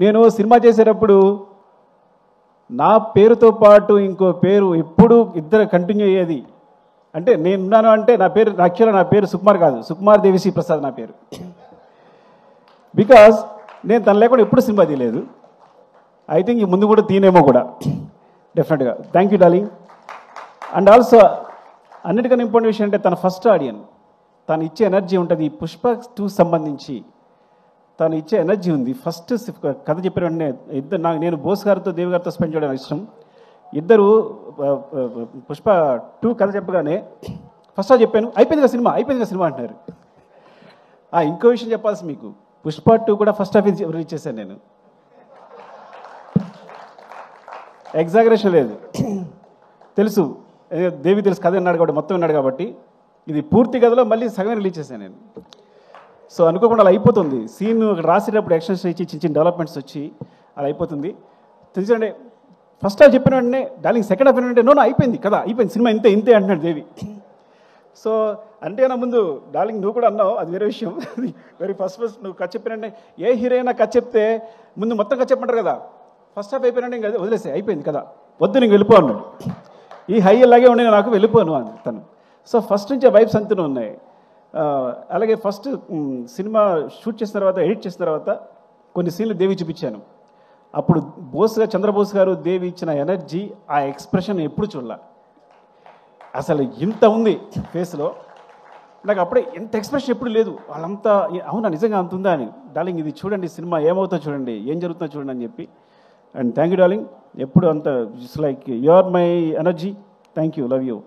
నేను సినిమా చేసేటప్పుడు నా పేరుతో పాటు ఇంకో పేరు ఎప్పుడు ఇద్దరు కంటిన్యూ అయ్యేది. అంటే నేనున్నాను అంటే నా పేరు యాక్చువల్గా నా పేరు సుకుమార్ కాదు, సుకుమార్ దేవిశ్రీ ప్రసాద్ నా పేరు. బికాజ్ నేను తను లేకుండా ఎప్పుడు సినిమా తీయలేదు. ఐ థింక్ ముందు కూడా తీనేమో కూడా డెఫినెట్గా. Thank you darling. And also అన్నిటికన్నా ఇంపార్టెంట్ విషయం అంటే తన ఫస్ట్ ఆడియన్, తను ఇచ్చే ఎనర్జీ ఉంటుంది. ఈ పుష్ప 2 సంబంధించి తను ఇచ్చే ఎనర్జీ ఉంది. ఫస్ట్ కథ చెప్పిన వెంటనే ఇద్దరు నేను బోస్ గారితో దేవి గారితో స్పెండ్ చేయడం ఇష్టం. ఇద్దరు పుష్ప 2 కథ చెప్పగానే ఫస్ట్ చెప్పాను, అయిపోయిందిగా సినిమా అంటున్నారు. ఇంకో విషయం చెప్పాల్సి మీకు, పుష్ప 2 కూడా ఫస్ట్ హాఫ్ రిలీజ్ చేశాను నేను. ఎగ్జాగరేషన్ లేదు, తెలుసు దేవి తెలుసు కథ విన్నాడు కాబట్టి, మొత్తం విన్నాడు కాబట్టి. ఇది పూర్తి కథలో మళ్ళీ సగం రిలీజ్ చేశాను నేను. సో అనుకోకుండా అలా అయిపోతుంది. సీన్ రాసేటప్పుడు ఎక్స్టెన్షన్ ఇచ్చి చిన్న డెవలప్మెంట్స్ వచ్చి అలా అయిపోతుంది. తెలుసండి, ఫస్ట్ హాఫ్ చెప్పిన వెంటనే డార్లింగ్ సెకండ్ హాఫ్ ఏంటంటే నో అయిపోయింది కదా, అయిపోయింది సినిమా ఇంతే అంటున్నాడు దేవి. సో అంటే నా ముందు డార్లింగ్ నువ్వు కూడా అన్నావు, అది వేరే విషయం. వెరీ ఫస్ట్ నువ్వు కథ చెప్పినంటే ఏ హీరోయినా కథ చెప్తే ముందు మొత్తం కథ చెప్పమంటారు కదా. ఫస్ట్ హాఫ్ అయిపోయినంటే ఇంకా వదిలేసే, అయిపోయింది కదా, వద్దు నీకు వెళ్ళిపో అన్నాడు. ఈ హై అలాగే ఉండే నాకు వెళ్ళిపోను అని తను. సో ఫస్ట్ నుంచి వైబ్స్ అంతనే ఉన్నాయి. అలాగే ఫస్ట్ సినిమా షూట్ చేసిన తర్వాత, ఎడిట్ చేసిన తర్వాత కొన్ని సీన్లు దేవి చూపించాను. అప్పుడు చంద్రబోస్ గారు దేవి ఇచ్చిన ఎనర్జీ, ఆ ఎక్స్ప్రెషన్ ఎప్పుడు చూడాల. అసలు ఇంత ఉంది ఫేస్లో, నాకు అప్పుడే ఎంత ఎక్స్ప్రెషన్ ఎప్పుడు లేదు. వాళ్ళంతా అవునా నిజంగా అంత ఉందా అని. డార్లింగ్ ఇది చూడండి, సినిమా ఏమవుతుందో చూడండి, ఏం జరుగుతుందో చూడండి అని చెప్పి. అండ్ థ్యాంక్ యూ డార్లింగ్, ఎప్పుడు అంత it's like you are my energy. Thank you, love you.